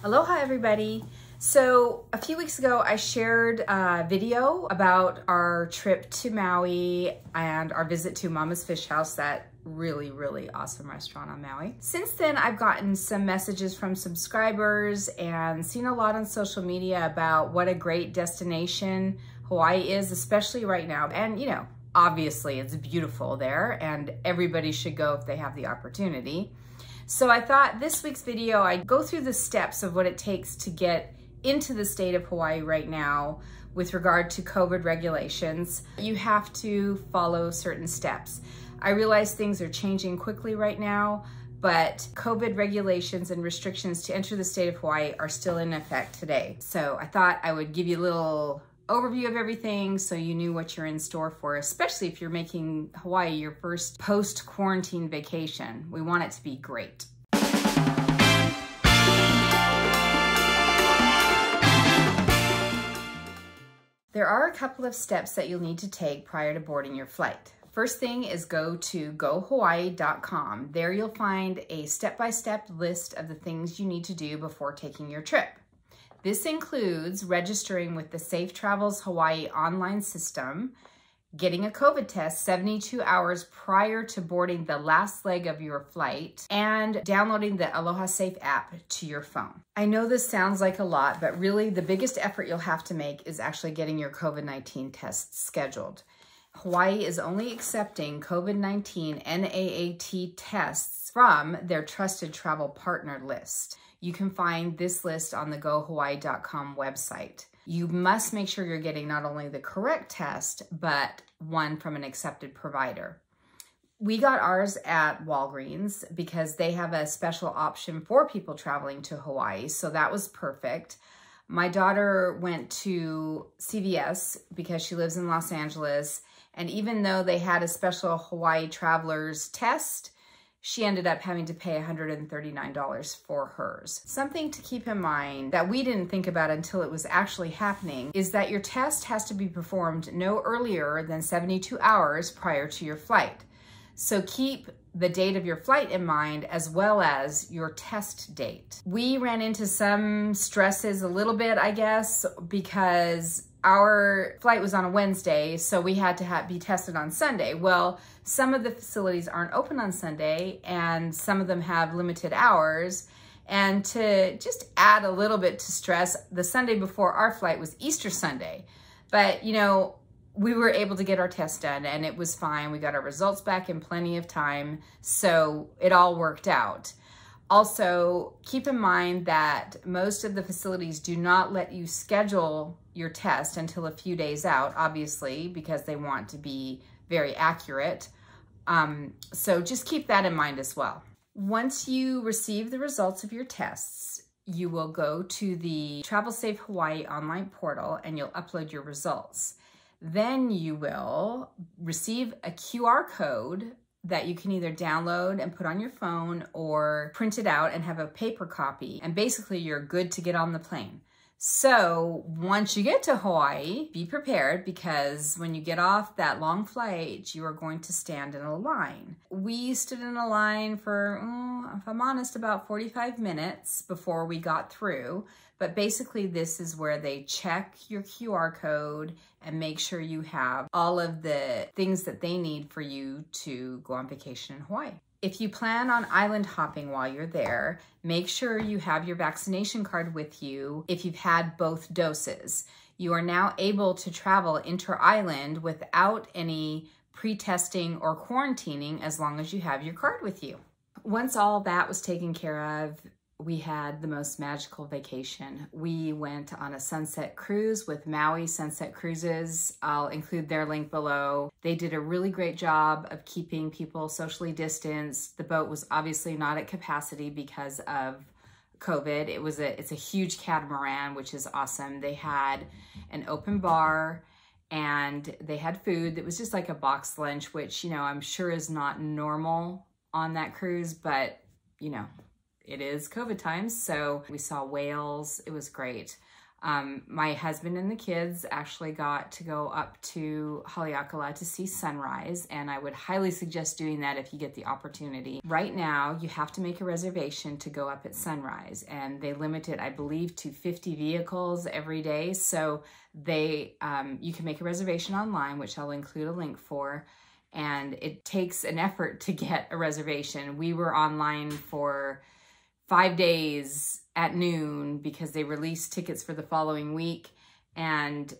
Aloha everybody. So a few weeks ago I shared a video about our trip to Maui and our visit to Mama's Fish House, that really awesome restaurant on Maui. Since then I've gotten some messages from subscribers and seen a lot on social media about what a great destination Hawaii is, especially right now. And you know, obviously it's beautiful there and everybody should go if they have the opportunity. So I thought this week's video, I'd go through the steps of what it takes to get into the state of Hawaii right now with regard to COVID regulations. You have to follow certain steps. I realize things are changing quickly right now, but COVID regulations and restrictions to enter the state of Hawaii are still in effect today. So I thought I would give you a little overview of everything so you knew what you're in store for, especially if you're making Hawaii your first post-quarantine vacation. We want it to be great. There are a couple of steps that you'll need to take prior to boarding your flight. First thing is go to GoHawaiicom. There you'll find a step-by-step list of the things you need to do before taking your trip. This includes registering with the Safe Travels Hawaii online system, getting a COVID test 72 hours prior to boarding the last leg of your flight, and downloading the Aloha Safe app to your phone. I know this sounds like a lot, but really the biggest effort you'll have to make is actually getting your COVID-19 test scheduled. Hawaii is only accepting COVID-19 NAAT tests from their trusted travel partner list. You can find this list on the GoHawaiicom website. You must make sure you're getting not only the correct test, but one from an accepted provider. We got ours at Walgreens because they have a special option for people traveling to Hawaii, so that was perfect. My daughter went to CVS because she lives in Los Angeles, and even though they had a special Hawaii travelers test, she ended up having to pay $139 for hers. Something to keep in mind that we didn't think about until it was actually happening is that your test has to be performed no earlier than 72 hours prior to your flight. So keep the date of your flight in mind as well as your test date. We ran into some stresses a little bit, I guess, because our flight was on a Wednesday, so we had to be tested on Sunday. Well, some of the facilities aren't open on Sunday and some of them have limited hours. And to just add a little bit to stress, the Sunday before our flight was Easter Sunday. But you know, we were able to get our test done and it was fine. We got our results back in plenty of time, so it all worked out. Also, keep in mind that most of the facilities do not let you schedule your test until a few days out, obviously, because they want to be very accurate. So just keep that in mind as well. Once you receive the results of your tests, you will go to the Travel Safe Hawaii online portal and you'll upload your results. Then you will receive a QR code that you can either download and put on your phone or print it out and have a paper copy. And basically you're good to get on the plane. So once you get to Hawaii, be prepared because when you get off that long flight, you are going to stand in a line. We stood in a line for, if I'm honest, about 45 minutes before we got through. But basically this is where they check your QR code and make sure you have all of the things that they need for you to go on vacation in Hawaii. If you plan on island hopping while you're there, make sure you have your vaccination card with you if you've had both doses. You are now able to travel inter-island without any pre-testing or quarantining as long as you have your card with you. Once all that was taken care of, we had the most magical vacation. We went on a sunset cruise with Maui Sunset Cruises. I'll include their link below. They did a really great job of keeping people socially distanced. The boat was obviously not at capacity because of COVID. It's a huge catamaran, which is awesome. They had an open bar and they had food that was just like a box lunch, which, you know, I'm sure is not normal on that cruise, but you know, it is COVID times, so we saw whales. It was great. My husband and the kids actually got to go up to Haleakala to see sunrise, and I would highly suggest doing that if you get the opportunity. Right now, you have to make a reservation to go up at sunrise, and they limit it, I believe, to 50 vehicles every day. So you can make a reservation online, which I'll include a link for, and it takes an effort to get a reservation. We were online for 5 days at noon because they released tickets for the following week, and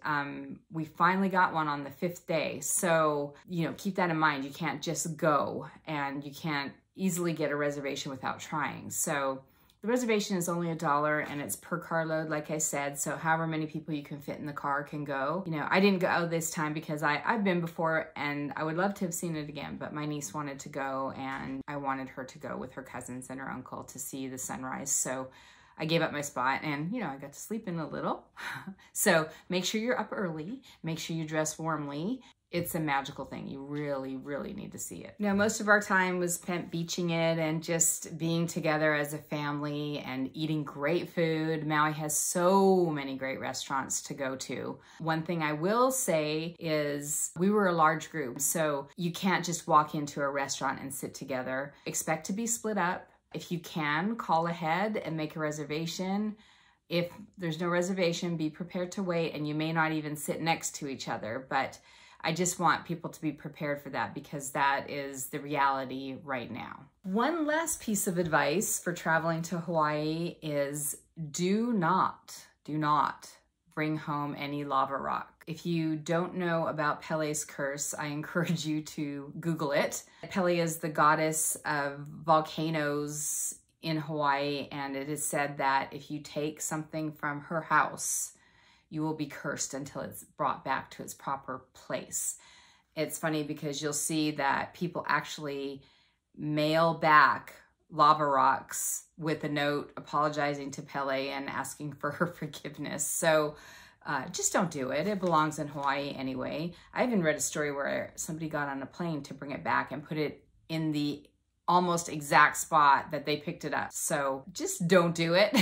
we finally got one on the 5th day. So, keep that in mind. You can't just go, and you can't easily get a reservation without trying. So the reservation is only $1, and it's per carload, like I said. So however many people you can fit in the car can go. I didn't go this time because I've been before, and I would love to have seen it again, but my niece wanted to go, and I wanted her to go with her cousins and her uncle to see the sunrise. So I gave up my spot, and I got to sleep in a little. So make sure you're up early. Make sure you dress warmly. It's a magical thing. You really, really need to see it. Most of our time was spent beaching it and just being together as a family and eating great food. Maui has so many great restaurants to go to. One thing I will say is we were a large group, so you can't just walk into a restaurant and sit together. Expect to be split up. If you can, call ahead and make a reservation. If there's no reservation, be prepared to wait, and you may not even sit next to each other, but I just want people to be prepared for that because that is the reality right now. One last piece of advice for traveling to Hawaii is do not bring home any lava rock. If you don't know about Peles Curse, I encourage you to Google it. Pele is the goddess of volcanoes in Hawaii, and it is said that if you take something from her house, you will be cursed until it's brought back to its proper place. It's funny because you'll see that people actually mail back lava rocks with a note apologizing to Pele and asking for her forgiveness. So just don't do it. It belongs in Hawaii anyway. I even read a story where somebody got on a plane to bring it back and put it in the almost exact spot that they picked it up. So just don't do it.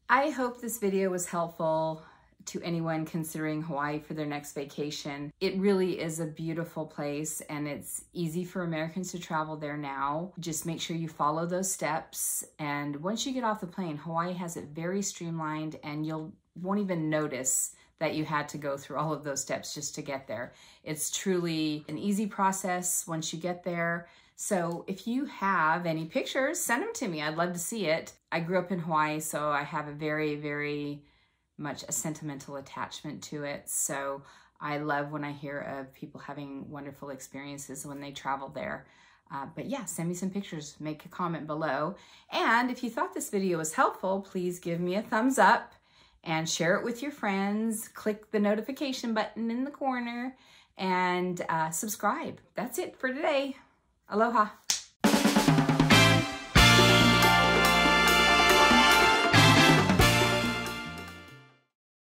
I hope this video was helpful to anyone considering Hawaii for their next vacation. It really is a beautiful place, and it's easy for Americans to travel there now. Just make sure you follow those steps, and once you get off the plane, Hawaii has it very streamlined, and you won't even notice that you had to go through all of those steps just to get there. It's truly an easy process once you get there. So if you have any pictures, send them to me. I'd love to see it. I grew up in Hawaii, so I have a very, very much a sentimental attachment to it. So I love when I hear of people having wonderful experiences when they travel there. But yeah, send me some pictures, make a comment below. And if you thought this video was helpful, please give me a thumbs up and share it with your friends. Click the notification button in the corner and subscribe. That's it for today. Aloha.